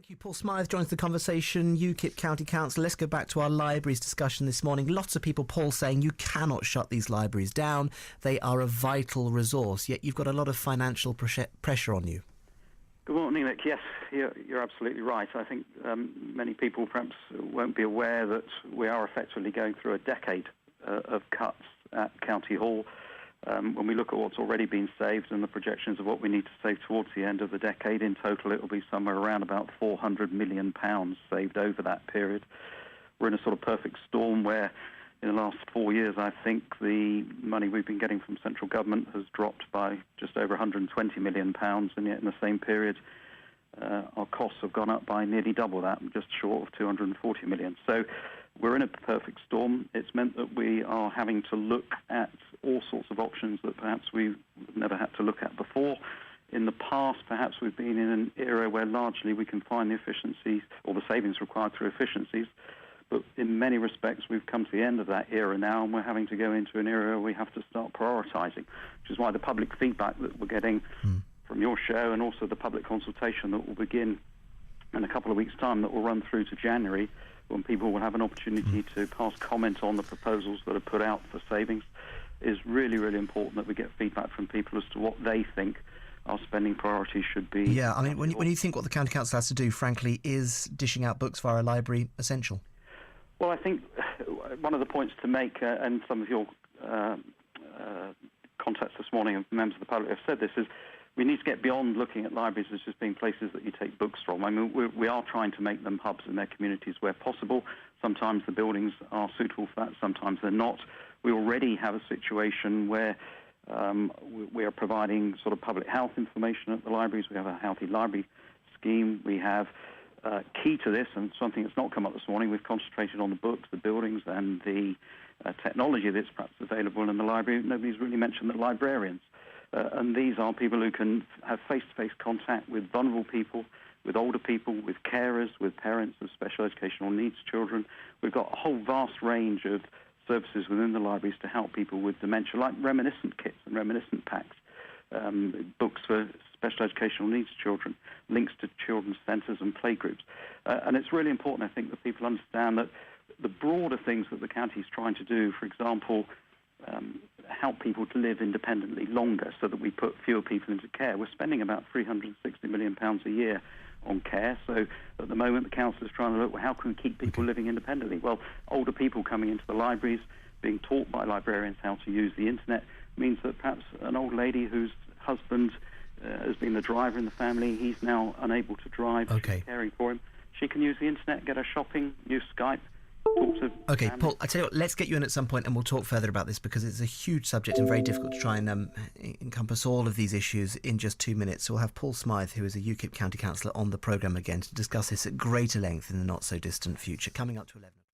Thank you. Paul Smyth joins the conversation, UKIP County Council. Let's go back to our libraries discussion this morning. Lots of people, Paul, saying you cannot shut these libraries down. They are a vital resource, yet you've got a lot of financial pressure on you. Good morning, Nick. Yes, you're absolutely right. I think many people perhaps won't be aware that we are effectively going through a decade of cuts at County Hall. When we look at what's already been saved and the projections of what we need to save towards the end of the decade, in total it will be somewhere around about £400 million saved over that period. We're in a sort of perfect storm where in the last 4 years I think the money we've been getting from central government has dropped by just over £120 million, and yet in the same period our costs have gone up by nearly double that, just short of £240 million. So we're in a perfect storm. It's meant that we are having to look at all sorts of options that perhaps we've never had to look at before. In the past, perhaps we've been in an era where largely we can find the efficiencies or the savings required through efficiencies. But in many respects, we've come to the end of that era now, and we're having to go into an era where we have to start prioritising, which is why the public feedback that we're getting from your show and also the public consultation that will begin in a couple of weeks' time, that will run through to January, when people will have an opportunity to pass comment on the proposals that are put out for savings, is really, really important that we get feedback from people as to what they think our spending priorities should be. Yeah, I mean, when you think what the County Council has to do, frankly, is dishing out books via a library essential? Well, I think one of the points to make, and some of your contacts this morning and members of the public have said this, is we need to get beyond looking at libraries as just being places that you take books from. I mean, we are trying to make them hubs in their communities where possible. Sometimes the buildings are suitable for that, sometimes they're not. We already have a situation where we are providing sort of public health information at the libraries. We have a healthy library scheme. We have key to this, and something that's not come up this morning, we've concentrated on the books, the buildings, and the technology that's perhaps available in the library. Nobody's really mentioned the librarians. And these are people who can have face-to-face contact with vulnerable people, with older people, with carers, with parents of special educational needs children. We've got a whole vast range of services within the libraries to help people with dementia, like reminiscent kits and reminiscent packs, books for special educational needs children, links to children's centres and playgroups. And it's really important, I think, that people understand that the broader things that the county is trying to do, for example, help people to live independently longer so that we put fewer people into care. We're spending about £360 million a year on care. So at the moment, the council is trying to look, well, how can we keep people living independently? Well, older people coming into the libraries, being taught by librarians how to use the internet, means that perhaps an old lady whose husband has been the driver in the family, he's now unable to drive, she's caring for him. She can use the internet, get her shopping, use Skype. Okay, Paul, I tell you what, let's get you in at some point and we'll talk further about this, because it's a huge subject and very difficult to try and encompass all of these issues in just 2 minutes. So we'll have Paul Smyth, who is a UKIP County Councillor, on the programme again to discuss this at greater length in the not-so-distant future, coming up to 11 o'clock.